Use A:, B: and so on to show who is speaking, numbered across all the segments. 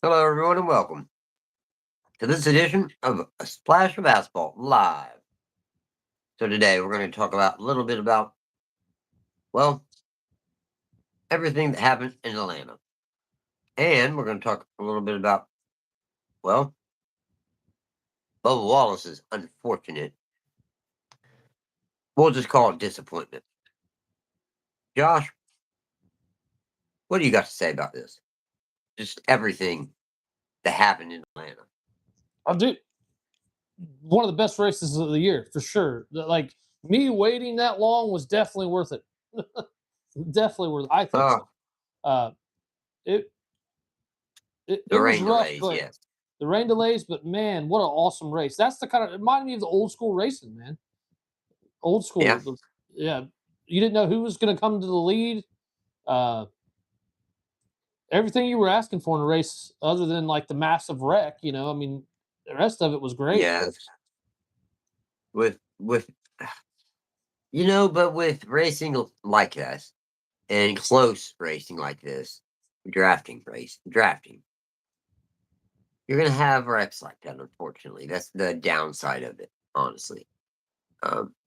A: Hello, everyone, and welcome to this edition of A Splash of Asphalt Live. So today we're going to talk about a little bit about, well, everything that happened in Atlanta. And we're going to talk a little bit about, well, Bubba Wallace's unfortunate, we'll just call it disappointment. Josh, what do you got to say about this? Just everything that happened in Atlanta.
B: I do. One of the best races of the year for sure. Like me waiting that long was definitely worth it. Definitely worth it. I think so. It it
A: The
B: was
A: rain
B: rough,
A: delays,
B: but
A: yes.
B: the rain delays. But man, what an awesome race! That's the kind of it reminded me of the old school racing, man. Old school.
A: Yeah.
B: Yeah. You didn't know who was going to come to the lead. Everything you were asking for in a race, other than like the massive wreck, I mean, the rest of it was great.
A: Yes. With, but with racing like this, and close racing like this, drafting, you're gonna have wrecks like that. Unfortunately, that's the downside of it. Honestly,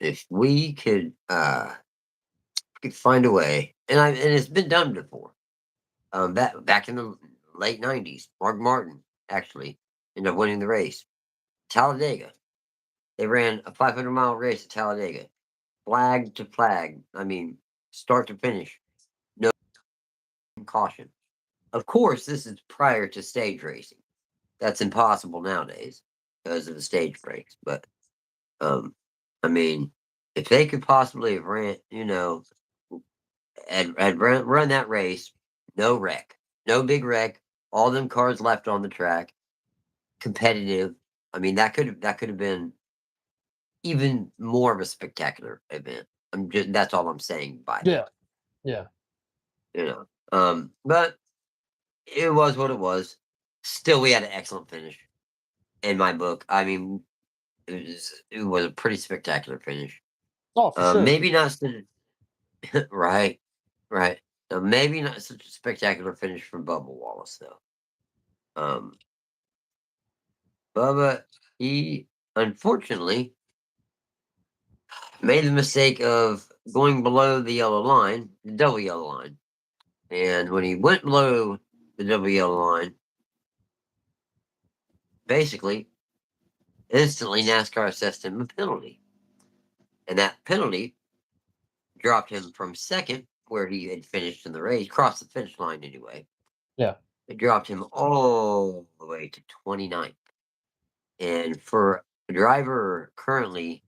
A: if we could find a way, and it's been done before. Back in the late '90s, Mark Martin actually ended up winning the race. Talladega, they ran a 500-mile race at Talladega, flag to flag. I mean, start to finish, no caution. Of course, this is prior to stage racing. That's impossible nowadays because of the stage breaks. But I mean, if they could possibly have run that race, no wreck, no big wreck, all them cars left on the track, competitive. I mean, that could have been even more of a spectacular event. That's all I'm saying by
B: Yeah.
A: that.
B: Yeah.
A: But it was what it was. Still, we had an excellent finish in my book. I mean, it was a pretty spectacular finish.
B: Oh, for sure.
A: Maybe not right, right. Maybe not such a spectacular finish from Bubba Wallace though. Um, Bubba, he unfortunately made the mistake of going below the yellow line, the double yellow line, and when he went below the double yellow line, basically, instantly NASCAR assessed him a penalty, and that penalty dropped him from second, where he had finished in the race, crossed the finish line anyway.
B: Yeah.
A: It dropped him all the way to 29th. And for a driver currently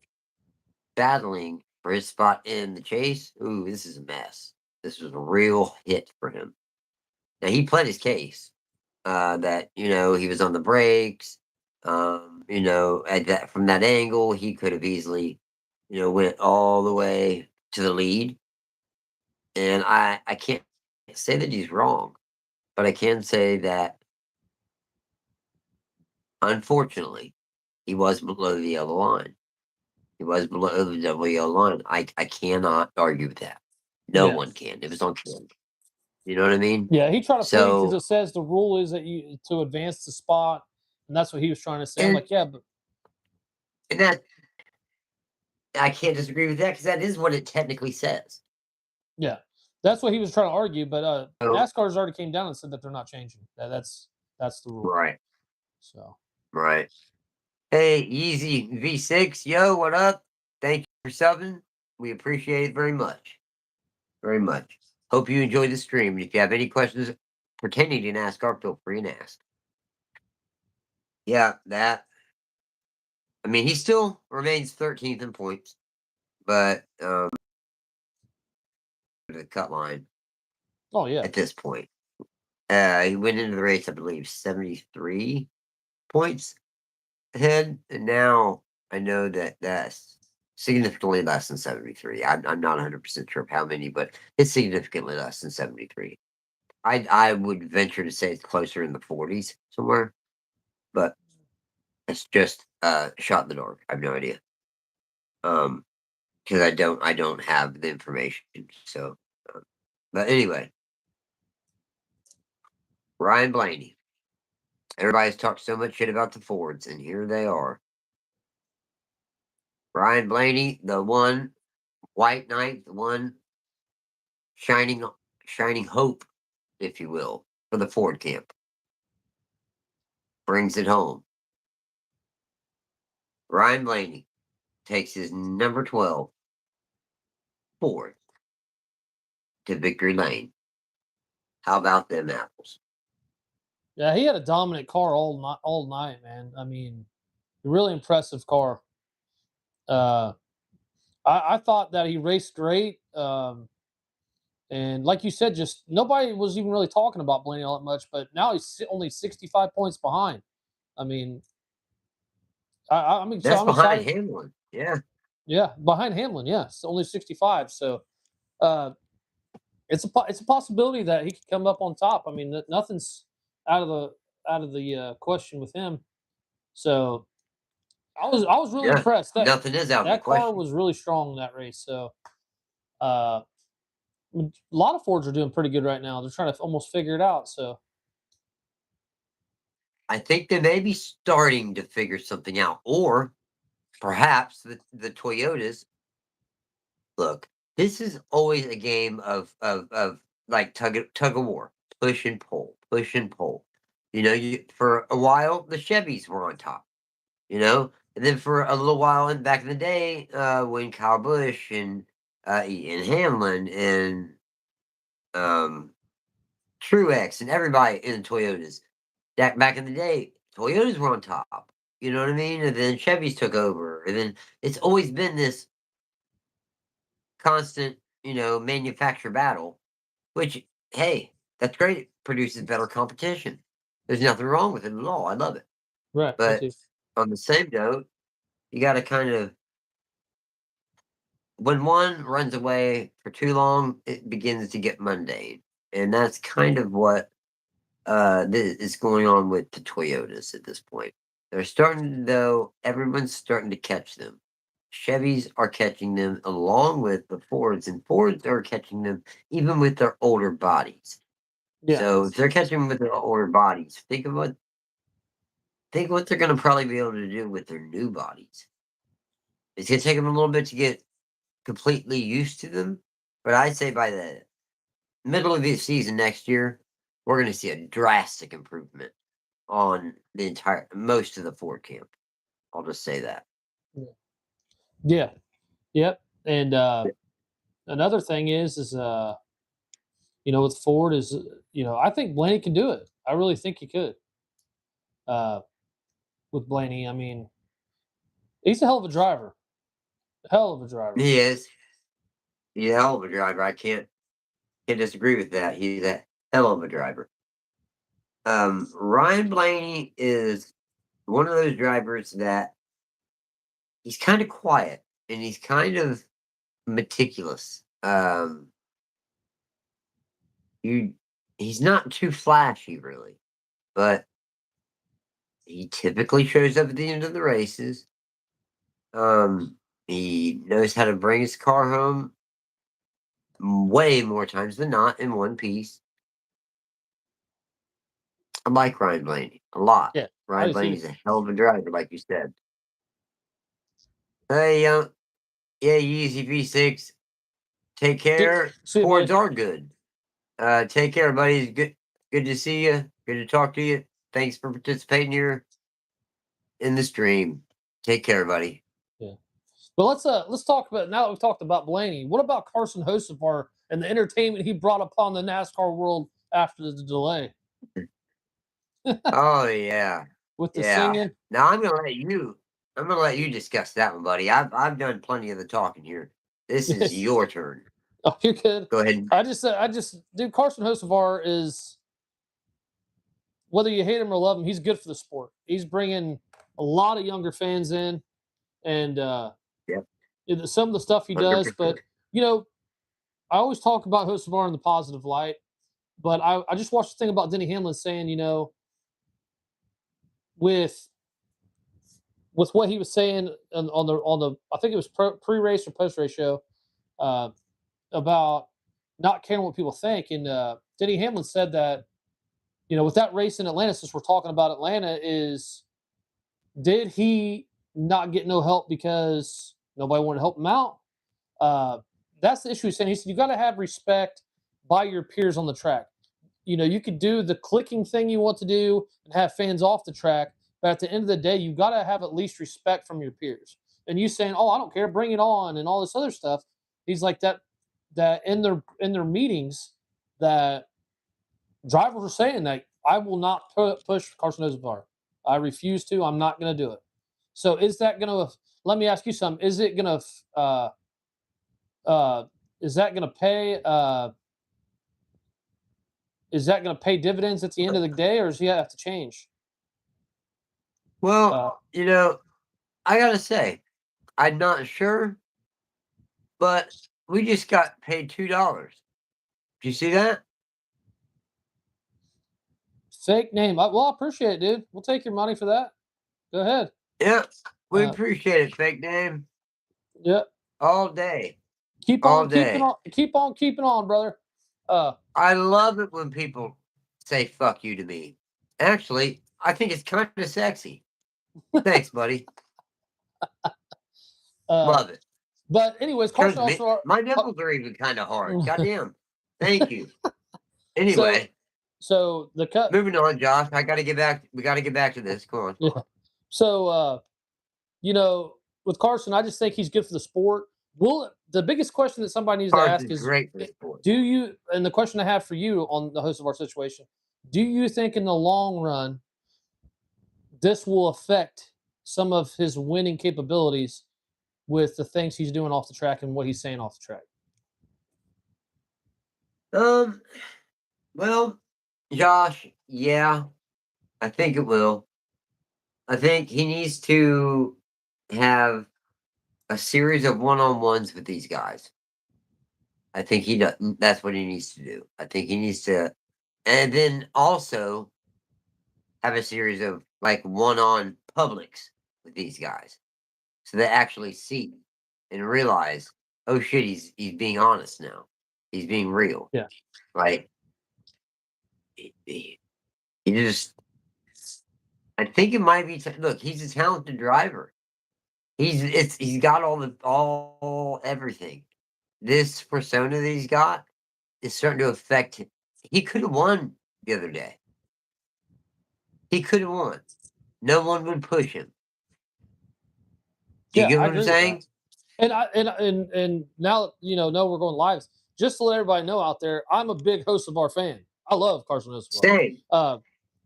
A: battling for his spot in the chase, ooh, this is a mess. This was a real hit for him. Now, he pled his case that, he was on the brakes. At that from that angle, he could have easily, went all the way to the lead. And I can't say that he's wrong, but I can say that unfortunately, he was below the yellow line. He was below the double yellow line. I cannot argue with that. No
B: Yeah.
A: one can. It was on film. You know what I mean?
B: Yeah, he tried to plead because
A: So,
B: it says the rule is that you to advance the spot, and that's what he was trying to say. I'm
A: and,
B: like, yeah, but
A: and that I can't disagree with that because that is what it technically says.
B: yeah, that's what he was trying to argue. But
A: So,
B: NASCAR's already came down and said that they're not changing. That's the rule.
A: right,
B: So
A: right. Hey, Easy V6, yo, what up? Thank you for subbing. We appreciate it very much. Very much. Hope you enjoy the stream. If you have any questions pertaining to NASCAR, feel free and ask. Yeah, that. I mean, he still remains 13th in points, but the cut line
B: oh yeah,
A: at this point. He went into the race, I believe, 73 points ahead, and now I know that that's significantly less than 73. I'm not 100% sure of how many, but it's significantly less than 73. I would venture to say it's closer in the 40s somewhere, but it's just shot in the dark. I have no idea. Because I don't have the information. So, but anyway, Ryan Blaney. Everybody's talked so much shit about the Fords, and here they are. Ryan Blaney, the one white knight, the one shining hope, if you will, for the Ford camp. Brings it home. Ryan Blaney takes his number 12 Ford to victory lane. How about them apples?
B: Yeah, he had a dominant car all night, man. I mean, really impressive car. Uh, I thought that he raced great. And like you said, just nobody was even really talking about Blaney all that much, but now he's only 65 points behind. I mean,
A: That's
B: I'm
A: behind
B: excited.
A: Hamlin. Yeah.
B: Yeah, behind Hamlin, yeah, it's only 65. So uh, it's a possibility that he could come up on top. I mean, nothing's out of the question with him. So I was really
A: Yeah.
B: impressed.
A: Nothing is out of the
B: That car
A: question.
B: was really strong in that race. So uh, a lot of Fords are doing pretty good right now. They're trying to almost figure it out. So
A: I think they may be starting to figure something out. Or perhaps the Toyotas. Look, this is always a game of like tug of war, push and pull, push and pull. For a while the Chevys were on top. And then for a little while back in the day, when Kyle Busch and Ian Hamlin and um, Truex and everybody in the Toyotas, that back in the day, Toyotas were on top. You know what I mean? And then Chevys took over, and then it's always been this constant, manufacturer battle. Which, hey, that's great. It produces better competition. There's nothing wrong with it at all. I love it.
B: right, me
A: But
B: too.
A: on the same note, you got to kind of when one runs away for too long, it begins to get mundane, and that's kind of what is going on with the Toyotas at this point. They're starting, though. Everyone's starting to catch them. Chevys are catching them along with the Fords, and Fords are catching them even with their older bodies.
B: Yeah,
A: So if they're catching them with their older bodies, think what they're going to probably be able to do with their new bodies. It's going to take them a little bit to get completely used to them, but I'd say by the middle of the season next year, we're going to see a drastic improvement on most of the Ford camp. I'll just say that.
B: yeah, yep. And another thing is with Ford is I think Blaney can do it. I really think he could. Uh, with Blaney, I mean, he's a hell of a driver. Hell of a driver.
A: He is. He's a hell of a driver. I can't disagree with that. He's a hell of a driver. Ryan Blaney is one of those drivers that he's kind of quiet and he's kind of meticulous. You he's not too flashy really, but he typically shows up at the end of the races. He knows how to bring his car home way more times than not in one piece. I like Ryan Blaney a lot.
B: Yeah, I
A: Ryan
B: do too.
A: Blaney's a hell of a driver, like you said. Hey, yeah, Yeezy V6. Take care.
B: See you,
A: Fords
B: buddy.
A: are good. Take care, buddy. It's good to see you. Good to talk to you. Thanks for participating here in the stream. Take care, buddy.
B: Yeah. But let's talk about now that we've talked about Blaney. What about Carson Hocevar and the entertainment he brought upon the NASCAR world after the delay
A: Oh yeah,
B: with the
A: yeah.
B: singing?
A: Now I'm gonna let you discuss that one, buddy. I've done plenty of the talking here. This is
B: Yes.
A: your turn.
B: Oh, you're good.
A: Go ahead.
B: Dude, Carson Hocevar is, whether you hate him or love him, he's good for the sport. He's bringing a lot of younger fans in, and
A: Yep,
B: some of the stuff he
A: hundred
B: does. But
A: percent.
B: you know, I always talk about Hocevar in the positive light. But I just watched the thing about Denny Hamlin saying, with what he was saying on the I think it was pre-race or post-race show, uh, about not caring what people think, and Denny Hamlin said that with that race in Atlanta, since we're talking about Atlanta, did he not get no help because nobody wanted to help him out? That's the issue he's saying. He said you got to have respect by your peers on the track. You could do the clicking thing you want to do and have fans off the track, but at the end of the day, you got to have at least respect from your peers. And you saying, "Oh, I don't care, bring it on," and all this other stuff. He's like that in their meetings, that drivers are saying that I will not push Carson Hocevar. I refuse to. I'm not going to do it. So is that going to? Let me ask you something. Is it going to? Is that going to pay? Is that going to pay dividends at the end of the day, or does he have to change?
A: Well, I gotta say, I'm not sure, but we just got paid $2. Do you see that?
B: Fake name. I appreciate it, dude. We'll take your money for that. Go ahead.
A: Yeah, we appreciate it, fake name.
B: Yeah.
A: All day.
B: Keep on keeping on. Keep on keeping on, brother.
A: I love it when people say "fuck you" to me. Actually, I think it's kind of sexy. Thanks, buddy. Love it.
B: But anyways, Carson also.
A: My nipples are even kind of hard. Goddamn. Thank you. Anyway.
B: So the cut.
A: Moving on, Josh. I got to get back. We got to get back to this. Come on.
B: Yeah. So, with Carson, I just think he's good for the sport. The biggest question that somebody needs to ask is,
A: great for the sport.
B: Do you? And the question I have for you on the host of our situation: do you think in the long run this will affect some of his winning capabilities with the things he's doing off the track and what he's saying off the track?
A: Well, Josh, yeah, I think it will. I think he needs to have a series of one-on-ones with these guys. I think he does. That's what he needs to do. I think he needs to, and then also have a series of like one-on publics with these guys, so they actually see and realize, oh shit, he's being honest now. He's being real.
B: Yeah.
A: Like he just. I think it might be. Look, he's a talented driver. He's got all everything. This persona that he's got is starting to affect him. He could have won the other day. He could have won. No one would push him. Do you get what I'm saying?
B: And now know we're going live. Just to let everybody know out there, I'm a big Hocevar fan. I love Carson Hocevar.
A: Same.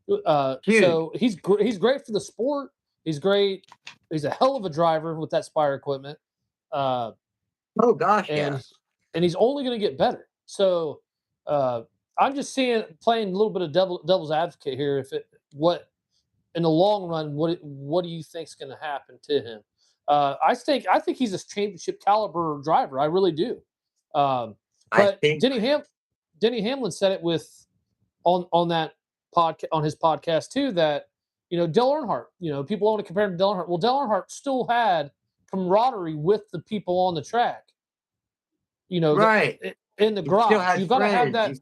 B: So he's great for the sport. He's great. He's a hell of a driver with that Spire equipment.
A: Oh gosh,
B: and he's only going to get better. So I'm just playing a little bit of devil's advocate here. What in the long run, what do you think's going to happen to him? I think he's a championship caliber driver. I really do. But Denny Hamlin said it on that podcast, on his podcast too, that Dale Earnhardt. People want to compare him to Dale Earnhardt. Well, Dale Earnhardt still had camaraderie with the people on the track.
A: Right
B: in the garage. You got to have that.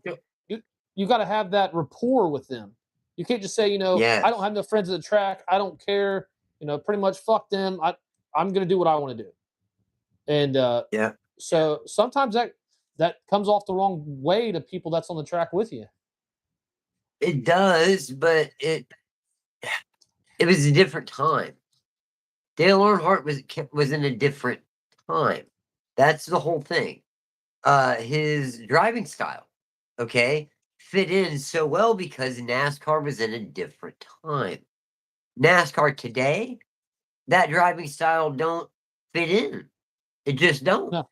B: You got to have that rapport with them. You can't just say, I don't have no friends at the track. I don't care. Pretty much fuck them. I'm going to do what I want to do. And so sometimes that comes off the wrong way to people that's on the track with you.
A: It does, but it was a different time. Dale Earnhardt was in a different time. That's the whole thing. His driving style, fit in so well because NASCAR was in a different time. NASCAR today, that driving style don't fit in. It just don't.
B: No,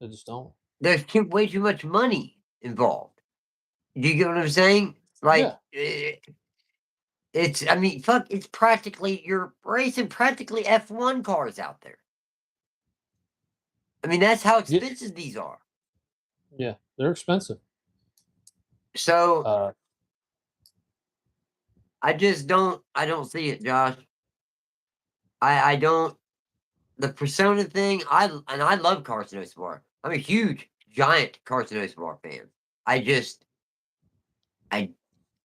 B: they just don't.
A: There's way too much money involved. Do you get what I'm saying? Like, it's practically, you're racing practically F1 cars out there. I mean, that's how expensive these are.
B: Yeah, they're expensive.
A: So, I don't see it, Josh. I don't, the persona thing, I love Carson Hocevar. I'm a huge, giant Carson Hocevar fan.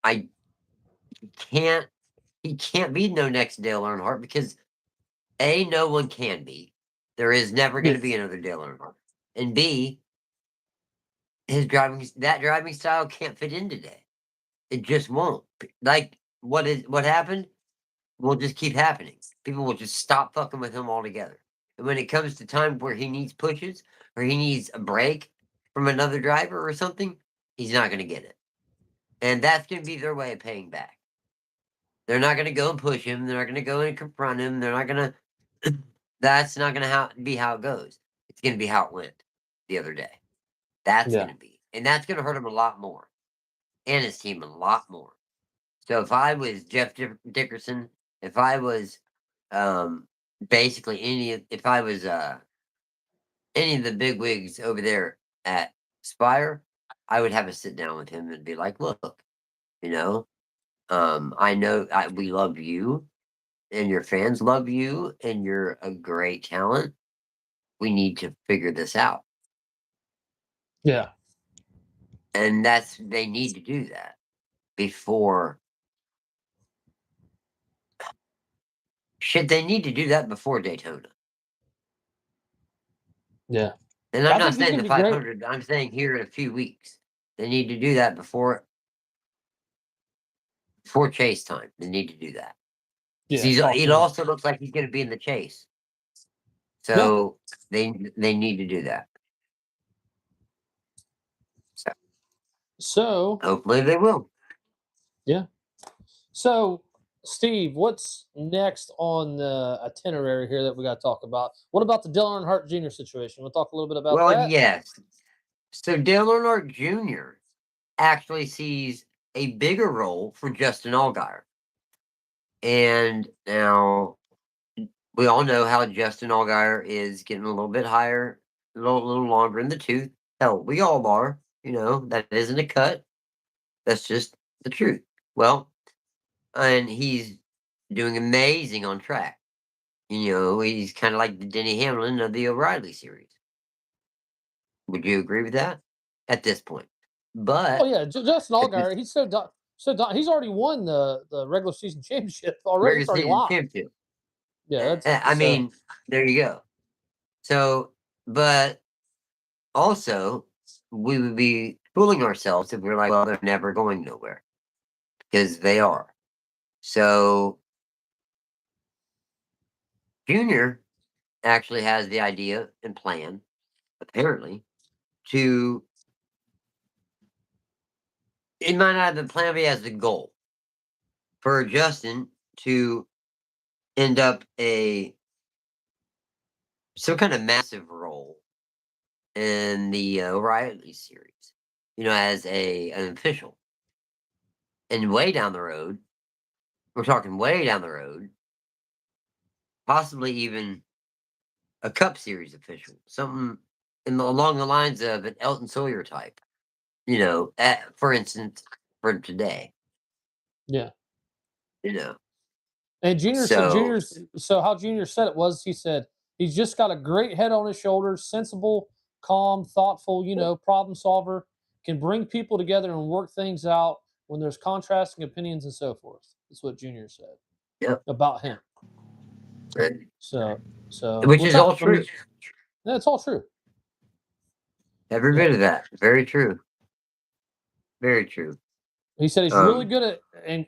A: I he can't be no next Dale Earnhardt because A, no one can be. There is never going to be another Dale Earnhardt. And B, that driving style can't fit in today. It just won't. Like what happened will just keep happening. People will just stop fucking with him altogether. And when it comes to time where he needs pushes or he needs a break from another driver or something, he's not going to get it. And that's going to be their way of paying back. They're not going to go and push him. They're not going to go and confront him. They're not going to. That's not going to be how it goes. It's going to be how it went the other day. That's going to be. And that's going to hurt him a lot more. And his team a lot more. So if I was Jeff Dickerson, if I was basically if I was any of the big wigs over there at Spire, I would have a sit down with him and be like, look, you know, I know we love you and your fans love you and you're a great talent. We need to figure this out.
B: Yeah.
A: And they need to do that before. Shit, they need to do that before Daytona.
B: Yeah.
A: And I'm not saying the 500. I'm saying here in a few weeks. They need to do that before chase time. They need to do that.
B: Yeah.
A: It also looks like he's going to be in the chase. So they need to do that.
B: So
A: hopefully they will.
B: Yeah. So Steve, what's next on the itinerary here that we got to talk about? What about the Dale Earnhardt Jr. situation? We'll talk a little bit about that.
A: Well, yes. So Dale Earnhardt Jr. actually sees a bigger role for Justin Allgaier. And now we all know how Justin Allgaier is getting a little bit higher, a little longer in the tooth. Hell, we all are. That isn't a cut. That's just the truth. Well, and he's doing amazing on track. He's kind of like the Denny Hamlin of the O'Reilly series. Would you agree with that at this point? But
B: yeah, Justin Allgaier, he's he's already won the regular season championship already. He's already locked.
A: Championship.
B: Yeah,
A: I mean, there you go. So, but also, we would be fooling ourselves if we're like, well, they're never going nowhere, because they are. So, Junior actually has the idea and plan, apparently, to. It might not have the plan, but he has the goal for Justin to end up some kind of massive role in the O'Reilly series, as an official. And way down the road, we're talking way down the road, possibly even a Cup Series official, something along the lines of an Elton Sawyer type, for instance, for today.
B: Yeah.
A: And
B: so how Junior said it was, he said he's just got a great head on his shoulders, sensible, calm, thoughtful, problem solver, can bring people together and work things out when there's contrasting opinions and so forth. That's what Junior said about him. So
A: which is all true.
B: It's all true.
A: Every bit of that. Very true. Very true.
B: He said he's really good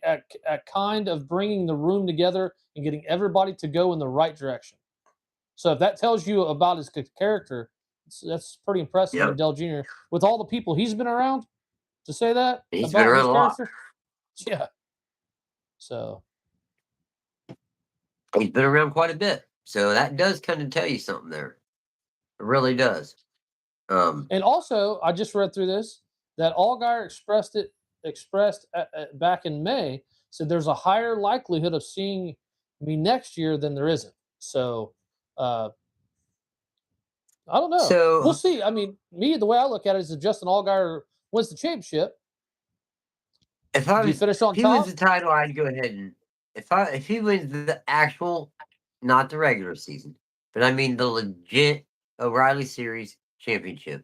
B: at kind of bringing the room together and getting everybody to go in the right direction. So if that tells you about his character, that's pretty impressive in Dale Jr. With all the people he's been around to say that
A: he's been around a lot.
B: Yeah. So
A: he's been around quite a bit. So that does kind of tell you something there. It really does.
B: And also, I just read through this that Allgaier expressed back in May, said there's a higher likelihood of seeing me next year than there isn't. So I don't know.
A: So
B: we'll see. I mean, the way I look at it is if Justin Allgaier wins the championship,
A: if he wins the title, I'd go ahead and if he wins the actual, not the regular season, but I mean the legit O'Reilly Series championship,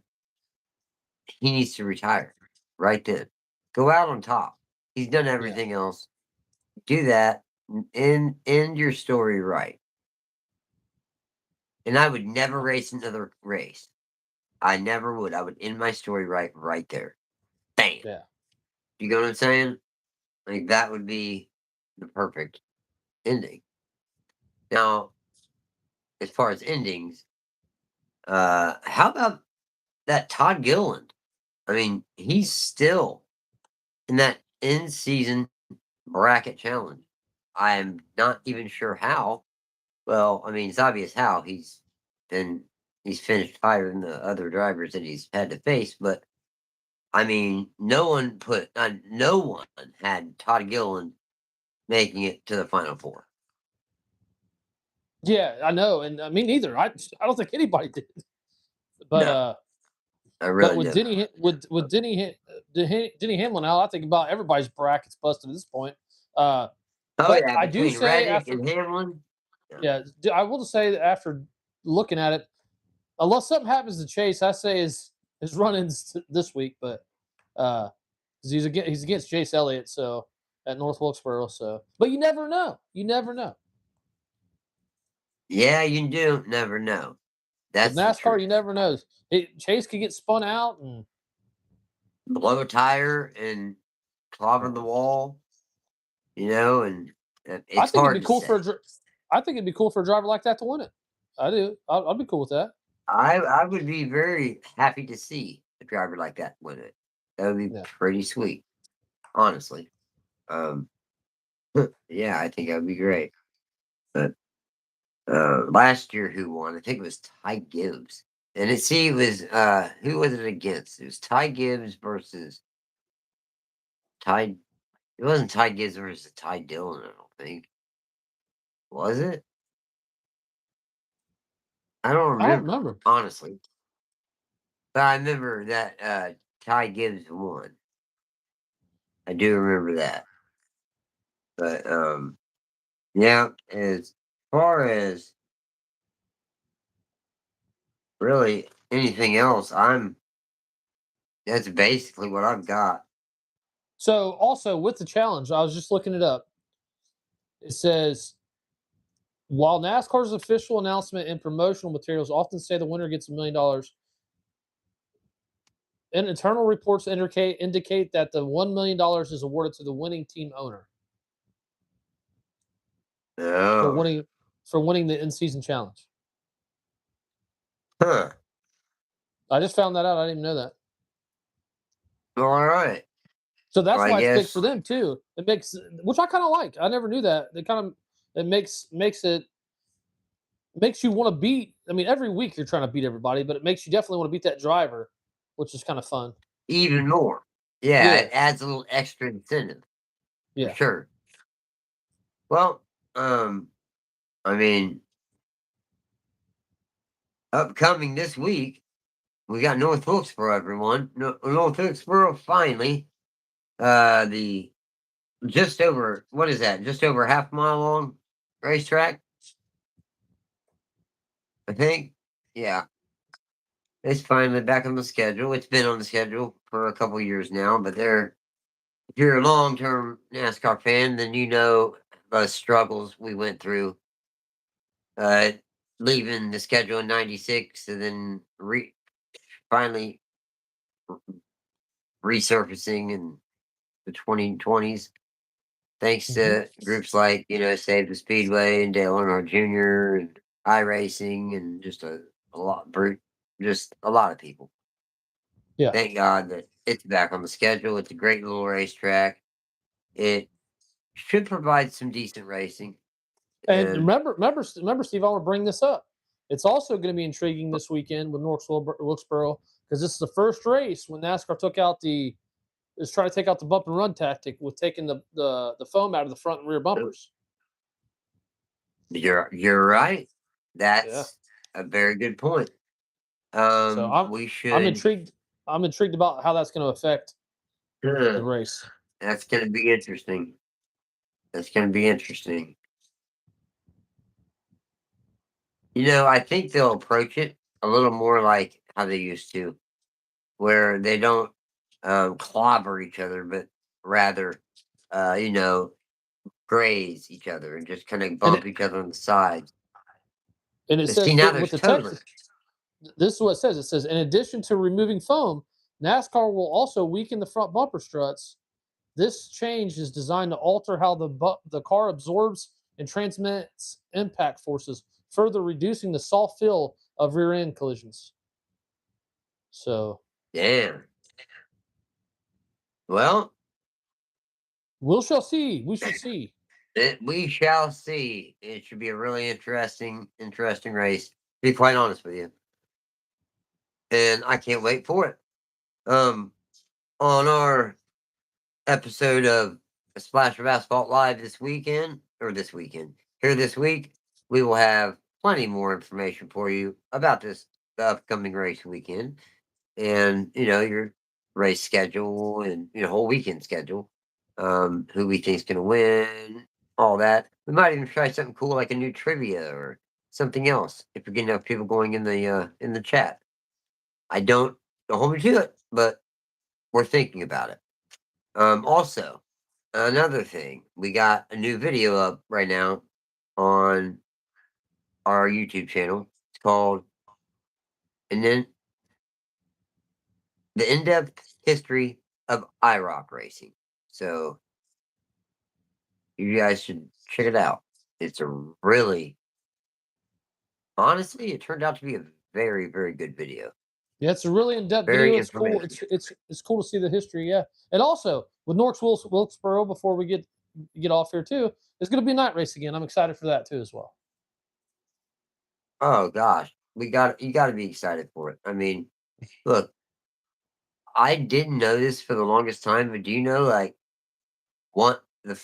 A: he needs to retire right then. Go out on top. He's done everything else. do that, end your story right. And I would never race another race. I never would. I would end my story right there. Bam.
B: Yeah.
A: You know what I'm saying? Like that would be the perfect ending. Now, as far as endings, how about that Todd Gilliland? I mean, he's still in that in season bracket challenge. I'm not even sure how. Well, I mean, it's obvious how been he's finished higher than the other drivers that he's had to face, but I mean, no one had Todd Gilliland making it to the final four.
B: Yeah, I know, and me neither. I don't think anybody did. But
A: No, I
B: but
A: really
B: with
A: do.
B: Denny Hamlin out, I think about everybody's brackets busted at this point. Uh,
A: Oh
B: but
A: yeah,
B: I do
A: between
B: say
A: Reddick
B: after
A: and Hamlin. Yeah.
B: yeah, I will just say that after looking at it, unless something happens to Chase, I say his run-ins this week, but 'cause he's against Chase Elliott, so at North Wilkesboro. So, but you never know. You never know.
A: Yeah, you do never know.
B: With
A: That's the
B: NASCAR, you
A: truth.
B: never know. Chase could get spun out, and
A: Blow a tire and clobber
B: yeah.
A: the wall, and
B: I
A: it's
B: think it'd
A: hard
B: be
A: to
B: cool for
A: say.
B: I think it'd be cool for a driver like that to win it. I do. I'd be cool with that.
A: I would be very happy to see a driver like that win it. That would be
B: Yeah.
A: pretty sweet, honestly. Um, yeah, I think that would be great. But last year, who won? I think it was Ty Gibbs. And it was who was it against? It was Ty Gibbs versus Ty. It wasn't Ty Gibbs versus Ty Dillon. I don't think, was it? I don't
B: I don't
A: remember,
B: remember.
A: honestly. But I remember that Ty Gibbs won. I do remember that. But yeah, as far as really anything else, that's basically what I've got.
B: So also with the challenge, I was just looking it up. It says while NASCAR's official announcement and promotional materials often say the winner gets $1 million, and internal reports indicate that the $1 million is awarded to the winning team owner for
A: Oh,
B: winning for winning the in-season challenge.
A: huh.
B: I just found that out. I didn't even know that.
A: All right.
B: So
A: Well,
B: that's
A: I
B: why it's big for
A: guess
B: them too. It makes, which I kind of like. I never knew that. It makes you want to beat. I mean, every week you're trying to beat everybody, but it makes you definitely want to beat that driver, which is kind of fun.
A: even more. Yeah,
B: Yeah,
A: it adds a little extra incentive for
B: yeah.
A: sure. Well, um, I mean, upcoming this week, we got North Wilkesboro, everyone. North Wilkesboro finally, the just over what is that? Just over half mile long racetrack, I think. Yeah, it's finally back on the schedule. It's been on the schedule for a couple years now, but if you're a long term NASCAR fan, then you know the struggles we went through, uh, leaving the schedule in '96 and then finally resurfacing in the 2020s. Thanks
B: Hmm.
A: to groups like, Save the Speedway and Dale Earnhardt Jr. and iRacing and just a lot of people.
B: Yeah.
A: Thank God that it's back on the schedule. It's a great little racetrack. It should provide some decent racing.
B: And
A: And
B: remember, Steve, I want to bring this up. It's also going to be intriguing this weekend with North Wilkesboro because this is the first race when NASCAR took out is trying to take out the bump and run tactic with taking the foam out of the front and rear bumpers.
A: you're right.
B: Yeah.
A: That's a very good point.
B: So I'm
A: We
B: I'm
A: should.
B: intrigued. I'm intrigued about how that's going to affect the
A: uh,
B: race.
A: That's going to be interesting. That's going to be interesting. I think they'll approach it a little more like how they used to, where they don't clobber each other, but rather, uh, you know, graze each other and just kind of
B: And
A: bump each other on the sides.
B: it
A: But see,
B: says
A: now
B: with
A: there's
B: the
A: toe
B: text,
A: limits.
B: this is what it says. It says, in addition to removing foam, NASCAR will also weaken the front bumper struts. This change is designed to alter how the car absorbs and transmits impact forces, further reducing the soft feel of rear end collisions. So
A: Damn. Well,
B: we shall see. We shall see.
A: we shall see. It should be a really interesting race. To be quite honest with you, and I can't wait for it. On our episode of A Splash of Asphalt Live this weekend, here this week, we will have plenty more information for you about the upcoming race weekend, and your race schedule and whole weekend schedule. Who we think's going to win, all that. We might even try something cool like a new trivia or something else if we get enough people going in the chat. Don't hold me to it, but we're thinking about it. Also, another thing, we got a new video up right now on our YouTube channel. It's called and then the in-depth history of IROC racing. So you guys should check it out. It's a really honestly, it turned out to be a very, very good video.
B: Yeah, it's a really in-depth
A: Very
B: video. It's cool.
A: informative.
B: It's cool to see the history. Yeah, and also with Norks Wilkesboro, before we get off here too, it's going to be a night race again. I'm excited for that too as well.
A: Oh gosh, you got to be excited for it. I mean, look, I didn't know this for the longest time, but do you know like one of the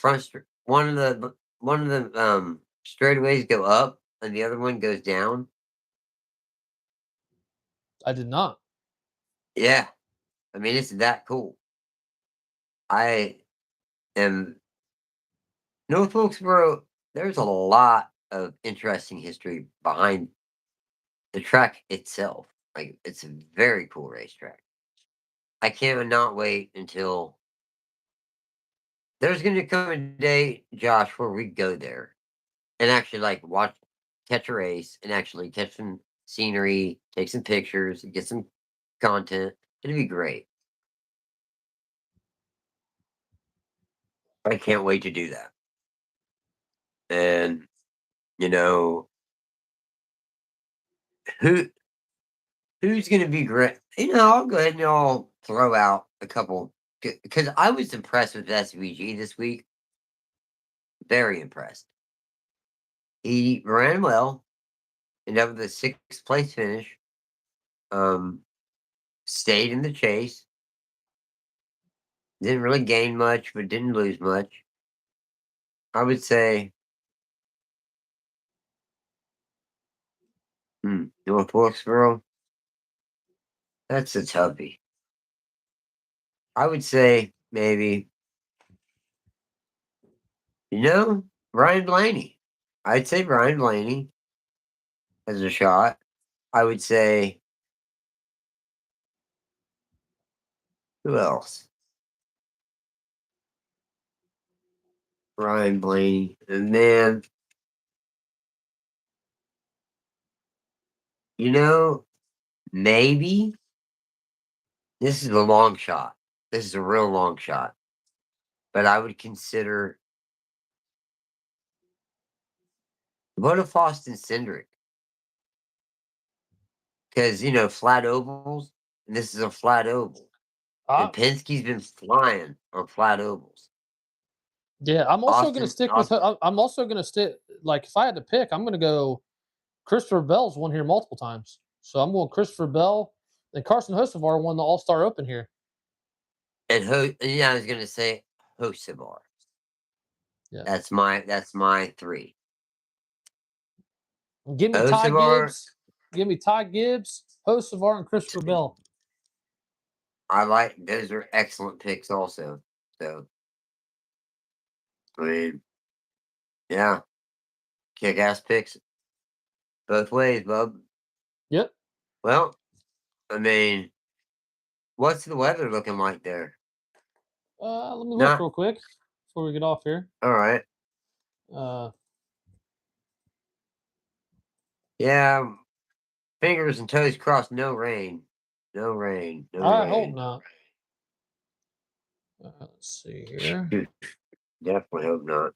A: straightaways go up and the other one goes down?
B: I did not.
A: Yeah, I mean it's that cool. I am North Wilkesboro. There's a lot of interesting history behind the track itself. Like it's a very cool racetrack. I cannot wait until there's going to come a day, Josh, where we go there and actually like catch a race, and actually catch some scenery, take some pictures, get some content. It'd be great. I can't wait to do that. And you know who who's going to be great? I'll go ahead and I'll throw out a couple because I was impressed with SVG this week. Very impressed. He ran well, ended up with a sixth place finish. Um, Stayed in the chase. Didn't really gain much, but didn't lose much. I would say North Wilkesboro. That's a toughie. I would say maybe, Brian Blaney. I'd say Brian Blaney has a shot. I would say, who else? Brian Blaney. And man, you know, maybe this is a long shot. This is a real long shot. But I would consider Bonifast and Cindric. Because, flat ovals, and this is a flat oval. And
B: Ah,
A: Penske's been flying on flat ovals.
B: yeah, I'm also going to
A: Austin,
B: stick with.
A: Austin,
B: I'm also going to stick. Like, if I had to pick, I'm going to go. Christopher Bell's won here multiple times, so I'm going Christopher Bell. And Carson Hocevar won the All Star Open here.
A: and yeah, I was gonna say Hosivar.
B: Yeah,
A: That's my three.
B: give me Ty
A: Hosivar,
B: Gibbs. Give me Ty Gibbs, Hocevar, and Christopher Bell.
A: I like those are excellent picks also. So I mean, yeah, kick ass picks both ways, bub.
B: Yep.
A: Well, I mean, what's the weather looking like there?
B: Let me look
A: Not
B: real quick before we get off here.
A: all right. Yeah, fingers and toes crossed. No rain. No rain. No
B: I hope
A: rain.
B: not. Let's see here.
A: Definitely hope not.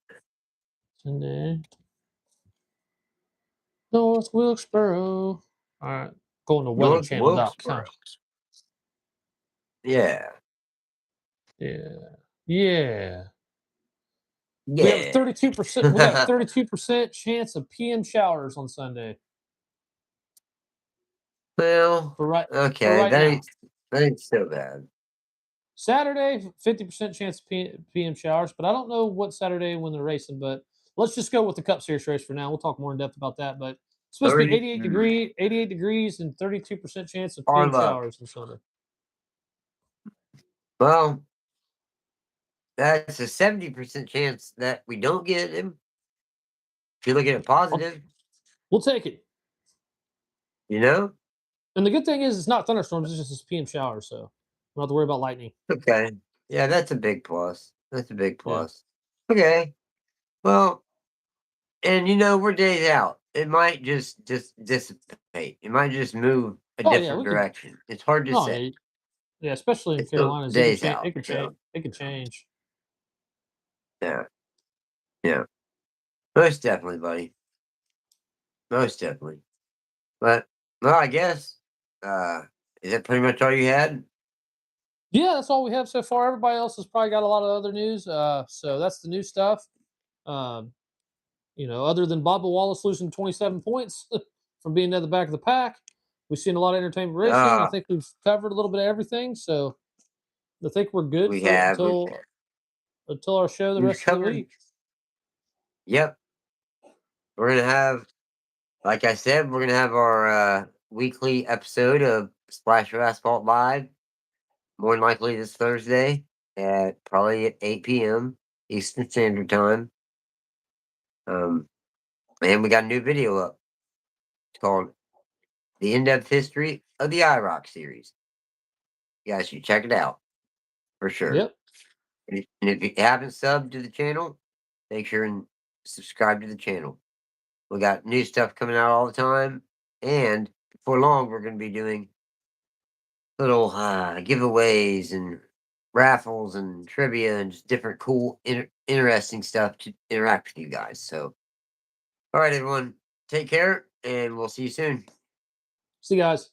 B: Sunday. North Wilkesboro. All right. Going to
A: North
B: weatherchannel.com.
A: Wilkesboro. Yeah.
B: Yeah. Yeah.
A: Yeah.
B: We have a 32%. We got a 32% chance of PM showers on Sunday.
A: Well,
B: For right
A: okay,
B: now.
A: that ain't so bad.
B: Saturday, 50% chance of PM showers, but I don't know what Saturday when they're racing. But let's just go with the Cup Series race for now. We'll talk more in depth about that. But it's supposed to be 88 degrees, and 32% chance of PM showers on Sunday.
A: Well, that's a 70% chance that we don't get him. If you look at it positive,
B: we'll take it.
A: You know?
B: And the good thing is it's not thunderstorms, it's just PM showers, so we don't have to worry about lightning.
A: Okay. Yeah, that's a big plus. That's a big plus. Yeah. Okay. Well, and we're days out. It might just dissipate. It might just move a different direction. It's hard to say.
B: Yeah, especially in
A: It's still
B: Carolinas,
A: days out.
B: it could change. It could change.
A: Yeah. Yeah. Most definitely, buddy. Most definitely. But well, I guess is that pretty much all you had?
B: Yeah, that's all we have so far. Everybody else has probably got a lot of other news. So that's the new stuff. Other than Bubba Wallace losing 27 points from being at the back of the pack, we've seen a lot of entertainment racing. I think we've covered a little bit of everything. So I think we're good until our show the rest of the week.
A: Yep. We're gonna have, like I said, we're gonna have our weekly episode of Splash of Asphalt Live. More than likely this Thursday probably at 8 p.m. Eastern Standard Time. And we got a new video up. It's called The In-Depth History of the IROC Series. You guys should check it out for sure.
B: Yep.
A: And if you haven't subbed to the channel, make sure and subscribe to the channel. We got new stuff coming out all the time. And before long, we're going to be doing little giveaways and raffles and trivia and just different cool, interesting stuff to interact with you guys. So, all right, everyone, take care, and we'll see you soon.
B: See you guys.